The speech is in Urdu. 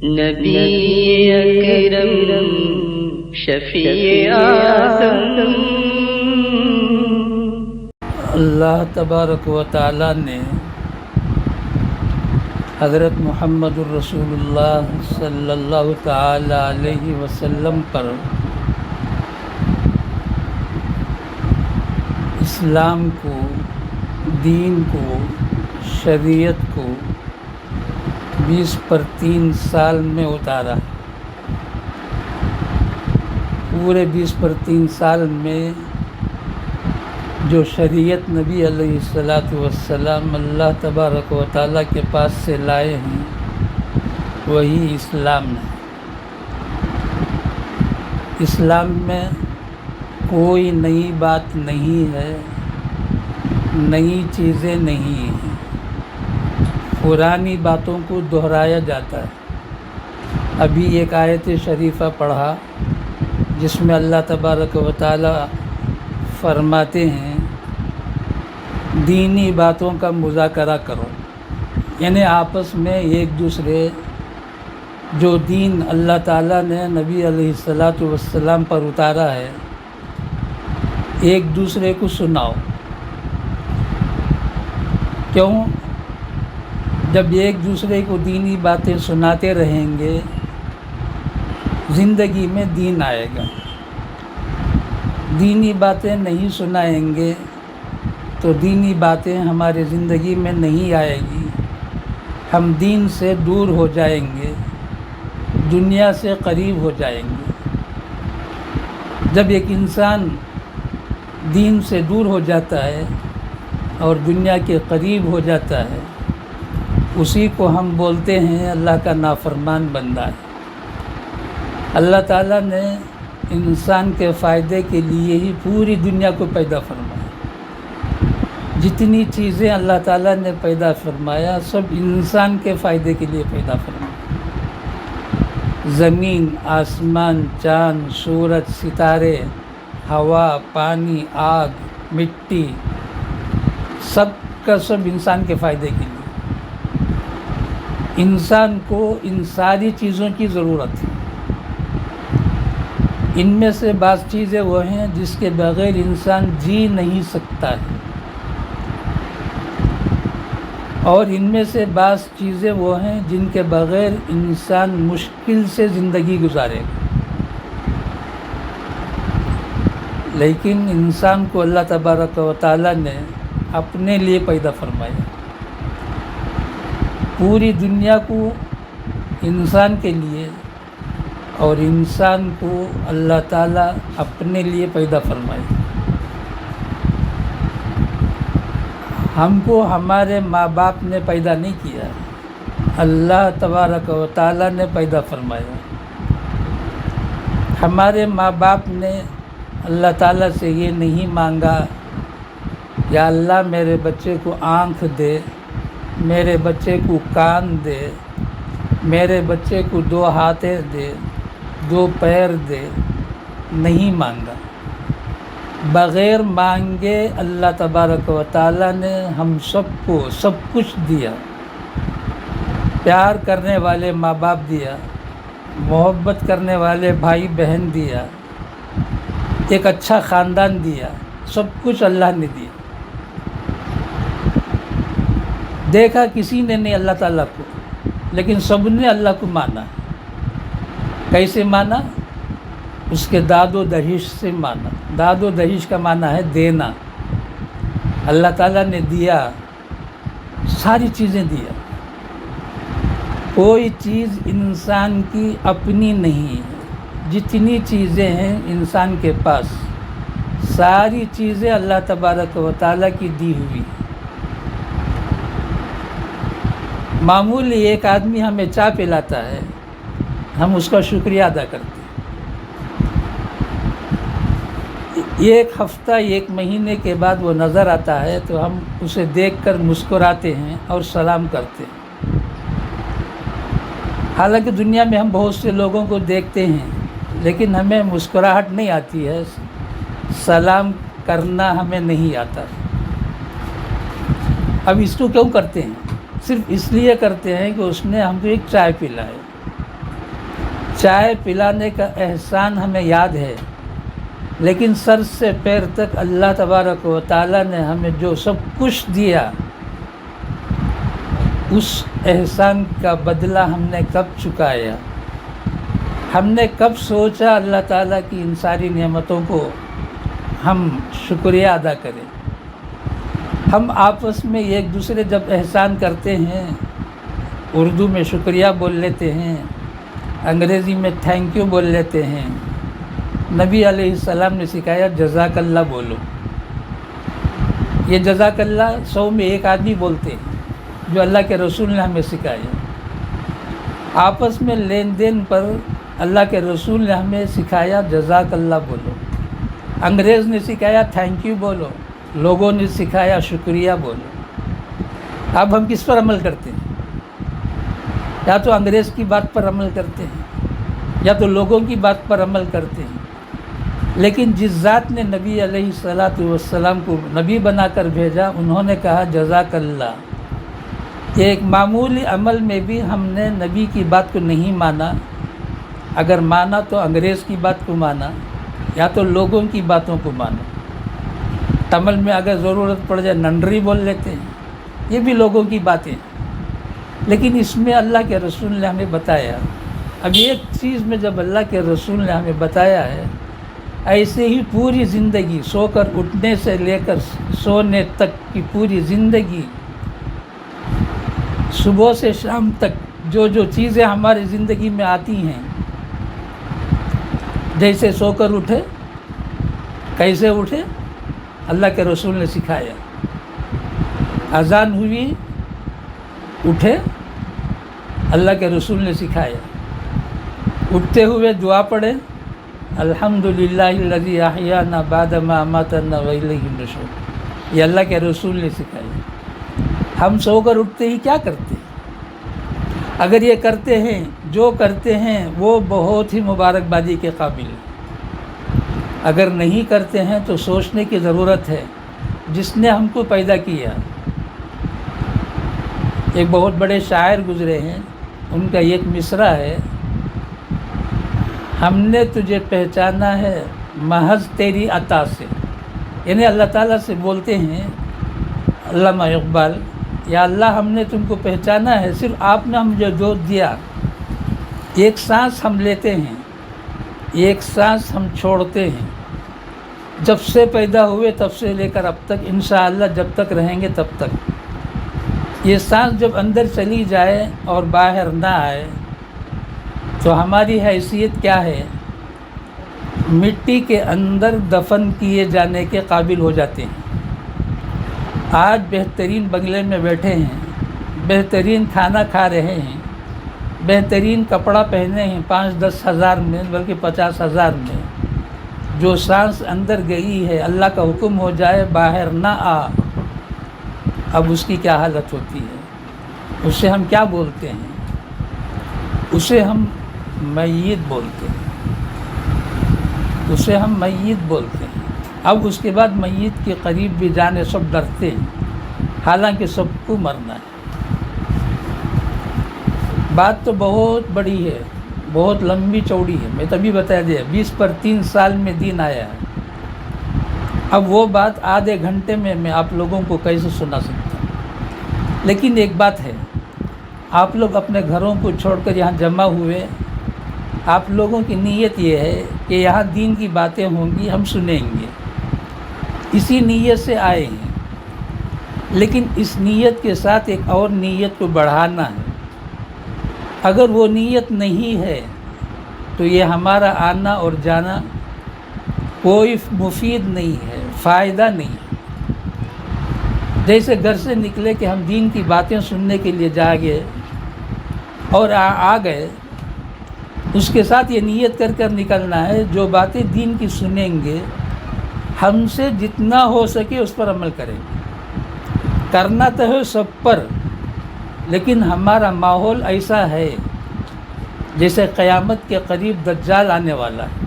نبی اکرم شفیع اعظم۔ اللہ تبارک و تعالیٰ نے حضرت محمد الرسول اللہ صلی اللہ تعالی علیہ وسلم پر اسلام کو، دین کو، شریعت کو 20 پر 3 سال میں اتارا۔ پورے 20 پر 3 سال میں جو شریعت نبی علیہ الصلاۃ والسلام اللہ تبارک و تعالیٰ کے پاس سے لائے ہیں وہی اسلام ہے۔ اسلام میں کوئی نئی بات نہیں ہے، نئی چیزیں نہیں ہیں، پرانی باتوں کو دہرایا جاتا ہے۔ ابھی ایک آیت شریفہ پڑھا جس میں اللہ تبارک و تعالی فرماتے ہیں دینی باتوں کا مذاکرہ کرو، یعنی آپس میں ایک دوسرے جو دین اللہ تعالیٰ نے نبی علیہ الصلاۃ والسلام پر اتارا ہے ایک دوسرے کو سناؤ۔ کیوں؟ جب ایک دوسرے کو دینی باتیں سناتے رہیں گے زندگی میں دین آئے گا۔ دینی باتیں نہیں سنائیں گے تو دینی باتیں ہمارے زندگی میں نہیں آئے گی، ہم دین سے دور ہو جائیں گے، دنیا سے قریب ہو جائیں گے۔ جب ایک انسان دین سے دور ہو جاتا ہے اور دنیا کے قریب ہو جاتا ہے اسی کو ہم بولتے ہیں اللہ کا نافرمان بندہ ہے۔ اللہ تعالیٰ نے انسان کے فائدے کے لیے ہی پوری دنیا کو پیدا فرمایا۔ جتنی چیزیں اللہ تعالیٰ نے پیدا فرمایا سب انسان کے فائدے کے لیے پیدا فرمایا۔ زمین، آسمان، چاند، سورج، ستارے، ہوا، پانی، آگ، مٹی، سب کا سب انسان کے فائدے کے لیے۔ انسان کو ان ساری چیزوں کی ضرورت ہے۔ ان میں سے بعض چیزیں وہ ہیں جس کے بغیر انسان جی نہیں سکتا ہے، اور ان میں سے بعض چیزیں وہ ہیں جن کے بغیر انسان مشکل سے زندگی گزارے گا۔ لیکن انسان کو اللہ تبارک و تعالیٰ نے اپنے لیے پیدا فرمایا۔ پوری دنیا کو انسان کے لیے اور انسان کو اللہ تعالیٰ اپنے لیے پیدا فرمایا۔ ہم کو ہمارے ماں باپ نے پیدا نہیں کیا، اللہ تبارک و تعالیٰ نے پیدا فرمایا۔ ہمارے ماں باپ نے اللہ تعالیٰ سے یہ نہیں مانگا یا اللہ میرے بچے کو آنکھ دے، میرے بچے کو کان دے، میرے بچے کو 2 ہاتھیں دے، 2 پیر دے، نہیں مانگا۔ بغیر مانگے اللہ تبارک و تعالیٰ نے ہم سب کو سب کچھ دیا۔ پیار کرنے والے ماں باپ دیا، محبت کرنے والے بھائی بہن دیا، ایک اچھا خاندان دیا، سب کچھ اللہ نے دیا۔ دیکھا کسی نے نہیں اللہ تعالیٰ کو، لیکن سب نے اللہ کو مانا۔ کیسے مانا؟ اس کے داد و دہیش سے مانا۔ داد و دہیش کا معنی ہے دینا۔ اللہ تعالیٰ نے دیا، ساری چیزیں دیا۔ کوئی چیز انسان کی اپنی نہیں ہے۔ جتنی چیزیں ہیں انسان کے پاس ساری چیزیں اللہ تبارک و تعالیٰ کی دی ہوئی۔ معمولی ایک آدمی ہمیں چائے پلاتا ہے، ہم اس کا شکریہ ادا کرتے ہیں۔ ایک ہفتہ، ایک مہینے کے بعد وہ نظر آتا ہے تو ہم اسے دیکھ کر مسکراتے ہیں اور سلام کرتے ہیں۔ حالانکہ دنیا میں ہم بہت سے لوگوں کو دیکھتے ہیں لیکن ہمیں مسکراہٹ نہیں آتی ہے، سلام کرنا ہمیں نہیں آتا۔ اب اس کو کیوں کرتے ہیں؟ صرف اس لیے کرتے ہیں کہ اس نے ہم کو ایک چائے پلائے، چائے پلانے کا احسان ہمیں یاد ہے، لیکن سر سے پیر تک اللہ تبارک و تعالیٰ نے ہمیں جو سب کچھ دیا، اس احسان کا بدلہ ہم نے کب چکایا؟ ہم نے کب سوچا اللہ تعالیٰ کی ان ساری نعمتوں کو ہم شکریہ ادا کریں؟ ہم آپس میں ایک دوسرے جب احسان کرتے ہیں، اردو میں شکریہ بول لیتے ہیں، انگریزی میں تھینک یو بول لیتے ہیں۔ نبی علیہ السلام نے سکھایا جزاک اللہ بولو۔ یہ جزاک اللہ 100 میں ایک آدمی بولتے ہیں، جو اللہ کے رسول نے ہمیں سکھایا۔ آپس میں لین دین پر اللہ کے رسول نے ہمیں سکھایا جزاک اللہ بولو۔ انگریز نے سکھایا تھینک یو بولو، لوگوں نے سکھایا شکریہ بولو۔ اب ہم کس پر عمل کرتے ہیں؟ یا تو انگریز کی بات پر عمل کرتے ہیں، یا تو لوگوں کی بات پر عمل کرتے ہیں۔ لیکن جس ذات نے نبی علیہ الصلاۃ والسلام کو نبی بنا کر بھیجا، انہوں نے کہا جزاک اللہ۔ ایک معمولی عمل میں بھی ہم نے نبی کی بات کو نہیں مانا، اگر مانا تو انگریز کی بات کو مانا یا تو لوگوں کی باتوں کو مانا۔ تمل میں اگر ضرورت پڑ جائے ننڈری بول لیتے ہیں، یہ بھی لوگوں کی باتیں، لیکن اس میں اللہ کے رسول نے ہمیں بتایا۔ اب ایک چیز میں جب اللہ کے رسول نے ہمیں بتایا ہے، ایسے ہی پوری زندگی، سو کر اٹھنے سے لے کر سونے تک کی پوری زندگی، صبح سے شام تک جو جو چیزیں ہماری زندگی میں آتی ہیں، جیسے سو کر اٹھے کیسے اٹھے، اللہ کے رسول نے سکھایا۔ اذان ہوئی اٹھے، اللہ کے رسول نے سکھایا۔ اٹھتے ہوئے دعا پڑھے، الحمدللہ الذی احیانا بعد ما اماتنا والیہ النشور، یہ اللہ کے رسول نے سکھایا۔ ہم سو کر اٹھتے ہی کیا کرتے ہیں؟ اگر یہ کرتے ہیں، جو کرتے ہیں وہ بہت ہی مبارکبادی کے قابل ہے۔ اگر نہیں کرتے ہیں تو سوچنے کی ضرورت ہے، جس نے ہم کو پیدا کیا۔ ایک بہت بڑے شاعر گزرے ہیں، ان کا ایک مصرع ہے، ہم نے تجھے پہچانا ہے محض تیری عطا سے۔ یعنی اللہ تعالیٰ سے بولتے ہیں علامہ اقبال، یا اللہ ہم نے تم کو پہچانا ہے صرف آپ نے ہمیں جو دیا۔ ایک سانس ہم لیتے ہیں، ایک سانس ہم چھوڑتے ہیں، جب سے پیدا ہوئے تب سے لے کر اب تک، انشاءاللہ جب تک رہیں گے تب تک۔ یہ سانس جب اندر چلی جائے اور باہر نہ آئے تو ہماری حیثیت کیا ہے؟ مٹی کے اندر دفن کیے جانے کے قابل ہو جاتے ہیں۔ آج بہترین بنگلے میں بیٹھے ہیں، بہترین کھانا کھا رہے ہیں، بہترین کپڑا پہنے ہیں 5-10 ہزار میں، بلکہ 50 ہزار میں، جو سانس اندر گئی ہے، اللہ کا حکم ہو جائے باہر نہ آ، اب اس کی کیا حالت ہوتی ہے؟ اسے ہم کیا بولتے ہیں؟ اسے ہم میت بولتے ہیں، اسے ہم میت بولتے ہیں۔ اب اس کے بعد میت کے قریب بھی جانے سب ڈرتے ہیں، حالانکہ سب کو مرنا ہے۔ بات تو بہت بڑی ہے، بہت لمبی چوڑی ہے، میں تبھی بتا دیا 20 پر 3 سال میں دین آیا ہے۔ اب وہ بات آدھے گھنٹے میں آپ لوگوں کو کیسے سنا سکتا ہوں؟ لیکن ایک بات ہے، آپ لوگ اپنے گھروں کو چھوڑ کر یہاں جمع ہوئے، آپ لوگوں کی نیت یہ ہے کہ یہاں دین کی باتیں ہوں گی، ہم سنیں گے، اسی نیت سے آئے ہیں۔ لیکن اس نیت کے ساتھ ایک اور نیت کو بڑھانا ہے۔ اگر وہ نیت نہیں ہے تو یہ ہمارا آنا اور جانا کوئی مفید نہیں ہے، فائدہ نہیں ہے۔ جیسے گھر سے نکلے کہ ہم دین کی باتیں سننے کے لیے جا گئے اور آ گئے، اس کے ساتھ یہ نیت کر کر نکلنا ہے، جو باتیں دین کی سنیں گے ہم سے جتنا ہو سکے اس پر عمل کریں گے۔ کرنا تو ہے سب پر، لیکن ہمارا ماحول ایسا ہے جیسے قیامت کے قریب دجال آنے والا ہے۔